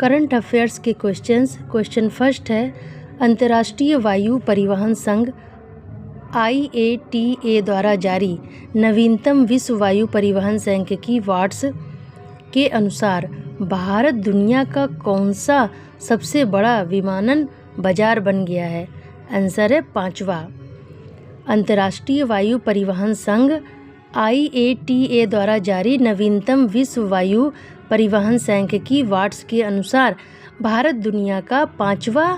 Current affairs के questions. Question first है, अंतर्राष्ट्रीय वायु परिवहन संघ IATA द्वारा जारी नवीनतम विश्व वायु परिवहन सांख्यिकी वाट्स के अनुसार भारत दुनिया का कौन सा सबसे बड़ा विमानन बाजार बन गया है? आंसर है 5वां। अंतर्राष्ट्रीय वायु परिवहन संघ IATA द्वारा जारी नवीनतम विश्व वायु परिवहन सांख्यिकी वाट्स के अनुसार भारत दुनिया का 5वां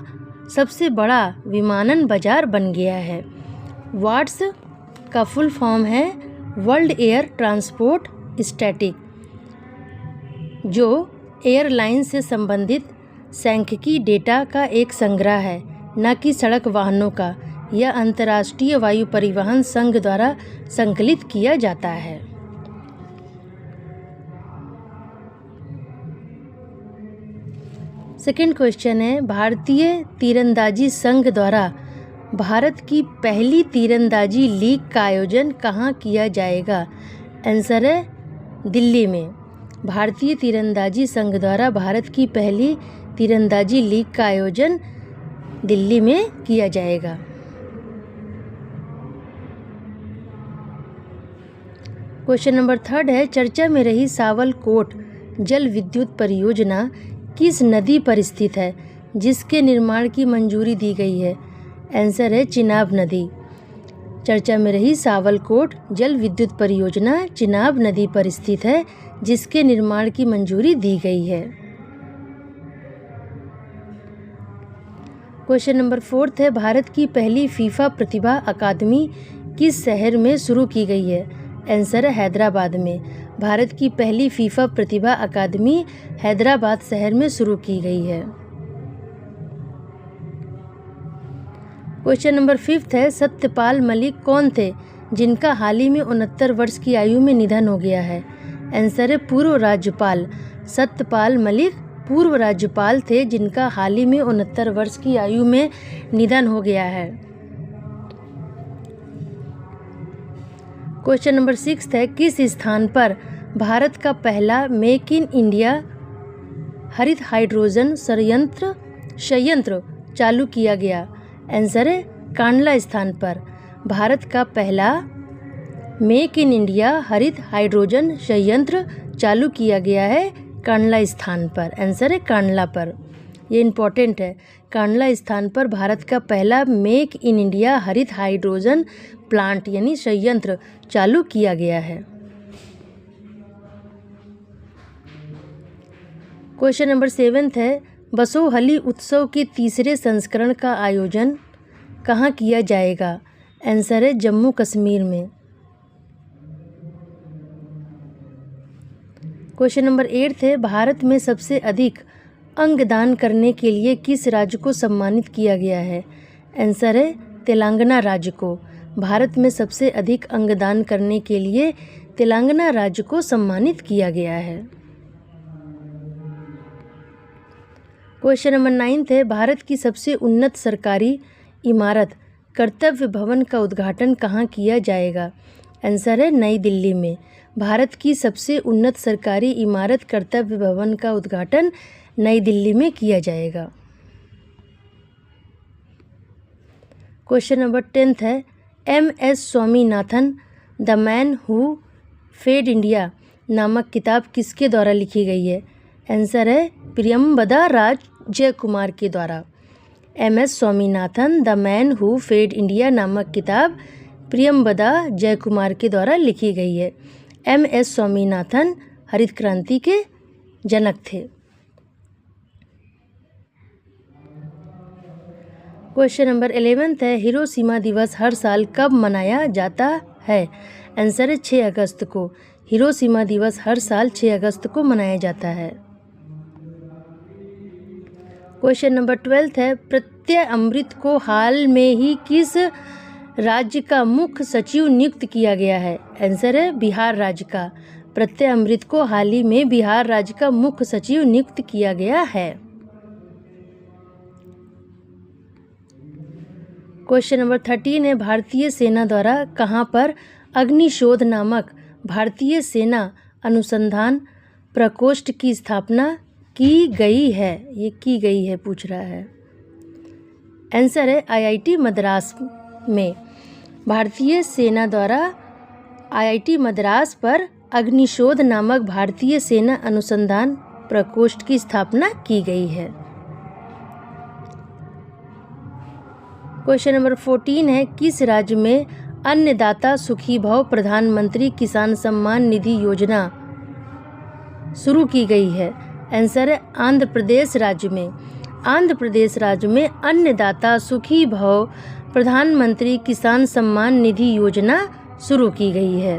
सबसे बड़ा विमानन बाजार बन गया है। वाट्स का फुल फॉर्म है वर्ल्ड एयर ट्रांसपोर्ट स्टैटिक, जो एयरलाइन से संबंधित सांख्यिकी डेटा का एक संग्रह है, न कि सड़क वाहनों का। यह अंतर्राष्ट्रीय वायु परिवहन संघ द्वारा संकलित किया जाता है। सेकंड क्वेश्चन है, भारतीय तीरंदाजी संघ द्वारा भारत की पहली तीरंदाजी लीग का आयोजन कहाँ किया जाएगा? आंसर है दिल्ली में। भारतीय तीरंदाजी संघ द्वारा भारत की पहली तीरंदाजी लीग का आयोजन दिल्ली में किया जाएगा। क्वेश्चन नंबर थर्ड है, चर्चा में रही सावलकोट जल विद्युत परियोजना किस नदी पर स्थित है जिसके निर्माण की मंजूरी दी गई है? आंसर है चिनाब नदी। चर्चा में रही सावलकोट जल विद्युत परियोजना चिनाब नदी पर स्थित है जिसके निर्माण की मंजूरी दी गई है। क्वेश्चन नंबर फोर्थ है, भारत की पहली फीफा प्रतिभा अकादमी किस शहर में शुरू की गई है? आंसर है हैदराबाद में। भारत की पहली फीफा प्रतिभा अकादमी हैदराबाद शहर में शुरू की गई है। क्वेश्चन नंबर फिफ्थ है, सत्यपाल मलिक कौन थे जिनका हाल ही में 69 वर्ष की आयु में निधन हो गया है? आंसर है पूर्व राज्यपाल। सत्यपाल मलिक पूर्व राज्यपाल थे जिनका हाल ही में 69 वर्ष की आयु में निधन हो गया है। क्वेश्चन नंबर सिक्स्थ है, किस स्थान पर भारत का पहला मेक इन इंडिया हरित हाइड्रोजन संयंत्र चालू किया गया? आंसर है कांडला स्थान पर। भारत का पहला मेक इन इंडिया हरित हाइड्रोजन संयंत्र चालू किया गया है कांडला स्थान पर। आंसर है कांडला पर। ये इम्पोर्टेंट है। कांडला स्थान पर भारत का पहला मेक इन इंडिया हरित हाइड्रोजन प्लांट यानी संयंत्र चालू किया गया है। क्वेश्चन नंबर सेवेंथ है, बसोहली उत्सव के तीसरे संस्करण का आयोजन कहाँ किया जाएगा? आंसर है जम्मू कश्मीर में। क्वेश्चन नंबर एट्थ है, भारत में सबसे अधिक अंगदान करने के लिए किस राज्य को सम्मानित किया गया है? आंसर है तेलंगाना राज्य को। भारत में सबसे अधिक अंगदान करने के लिए तेलंगाना राज्य को सम्मानित किया गया है। क्वेश्चन नंबर नाइन्थ है, भारत की सबसे उन्नत सरकारी इमारत कर्तव्य भवन का उद्घाटन कहाँ किया जाएगा? आंसर है नई दिल्ली में। भारत की सबसे उन्नत सरकारी इमारत कर्तव्य भवन का उद्घाटन नई दिल्ली में किया जाएगा। क्वेश्चन नंबर 10th है, MS Swaminathan the man who fed India नामक किताब किसके द्वारा लिखी गई है? आंसर है प्रियंबदा राज जयकुमार के द्वारा। MS Swaminathan the man who fed India नामक किताब प्रियंबदा जयकुमार के द्वारा लिखी गई है। MS स्वामीनाथन हरित क्रांति के जनक थे। क्वेश्चन नंबर 11th है, हिरोशिमा दिवस हर साल कब मनाया जाता है? आंसर है 6 अगस्त को। हिरोशिमा दिवस हर साल 6 अगस्त को मनाया जाता है। क्वेश्चन नंबर 12th है, प्रत्यय अमृत को हाल में ही किस राज्य का मुख्य सचिव नियुक्त किया गया है? आंसर है बिहार राज्य का। प्रत्यय अमृत को हाल ही में बिहार राज्य का मुख्य सचिव नियुक्त किया गया है। क्वेश्चन नंबर 13 है, भारतीय सेना द्वारा कहाँ पर अग्निशोध नामक भारतीय सेना अनुसंधान प्रकोष्ठ की स्थापना की गई है, ये की गई है पूछ रहा है। आंसर है IIT मद्रास में भारतीय सेना द्वारा IIT मद्रास पर अग्निशोध नामक भारतीय सेना अनुसंधान प्रकोष्ठ की स्थापना की गई है। क्वेश्चन नंबर 14 है, किस राज्य में अन्नदाता सुखी भव प्रधानमंत्री किसान सम्मान निधि योजना शुरू की गई है? आंसर है आंध्र प्रदेश राज्य में। आंध्र प्रदेश राज्य में अन्नदाता सुखी भव प्रधानमंत्री किसान सम्मान निधि योजना शुरू की गई है।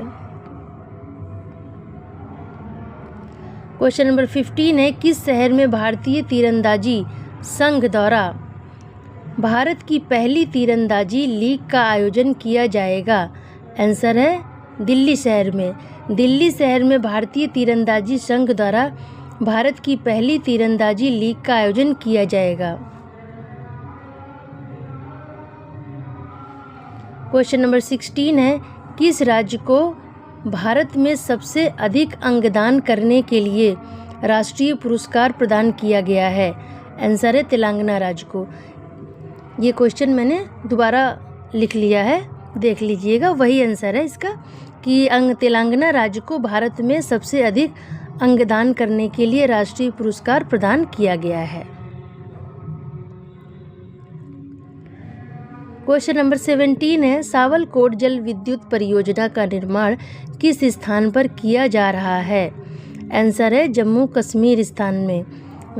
क्वेश्चन नंबर 15 है, किस शहर में भारतीय तीरंदाजी संघ द्वारा भारत की पहली तीरंदाजी लीग का आयोजन किया जाएगा? आंसर है दिल्ली शहर में। दिल्ली शहर में भारतीय तीरंदाजी संघ द्वारा भारत की पहली तीरंदाजी लीग का आयोजन किया जाएगा। क्वेश्चन नंबर 16 है, किस राज्य को भारत में सबसे अधिक अंगदान करने के लिए राष्ट्रीय पुरस्कार प्रदान किया गया है? आंसर है तेलंगाना राज्य को। ये क्वेश्चन मैंने दोबारा लिख लिया है, देख लीजिएगा, वही आंसर है इसका कि तेलंगाना राज्य को भारत में सबसे अधिक अंगदान करने के लिए राष्ट्रीय पुरस्कार प्रदान किया गया है। क्वेश्चन नंबर 17 है, सावलकोट जल विद्युत परियोजना का निर्माण किस स्थान पर किया जा रहा है? आंसर है जम्मू कश्मीर स्थान में,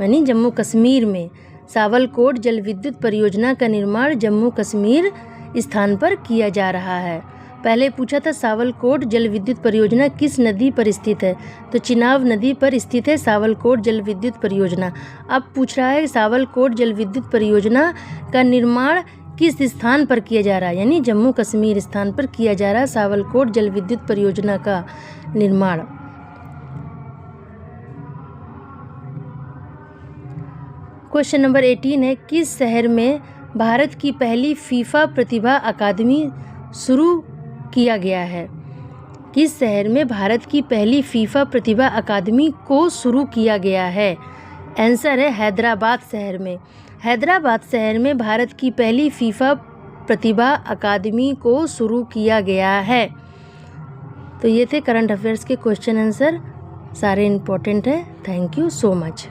यानी जम्मू कश्मीर में सावलकोट जल विद्युत परियोजना का निर्माण जम्मू कश्मीर स्थान पर किया जा रहा है। पहले पूछा था सावलकोट जल विद्युत परियोजना किस नदी पर स्थित है, तो चिनाब नदी पर स्थित है सावलकोट जल विद्युत परियोजना। अब पूछ रहा है सावलकोट जल विद्युत परियोजना का निर्माण किस स्थान पर किया जा रहा है, यानी जम्मू कश्मीर स्थान पर किया जा रहा है सावलकोट जल विद्युत परियोजना का निर्माण। क्वेश्चन नंबर 18 है, किस शहर में भारत की पहली फीफा प्रतिभा अकादमी शुरू किया गया है? किस शहर में भारत की पहली फीफा प्रतिभा अकादमी को शुरू किया गया है? आंसर है हैदराबाद शहर में। हैदराबाद शहर में भारत की पहली फीफा प्रतिभा अकादमी को शुरू किया गया है। तो ये थे करंट अफेयर्स के क्वेश्चन आंसर, सारे इम्पोर्टेंट है। Thank you so much.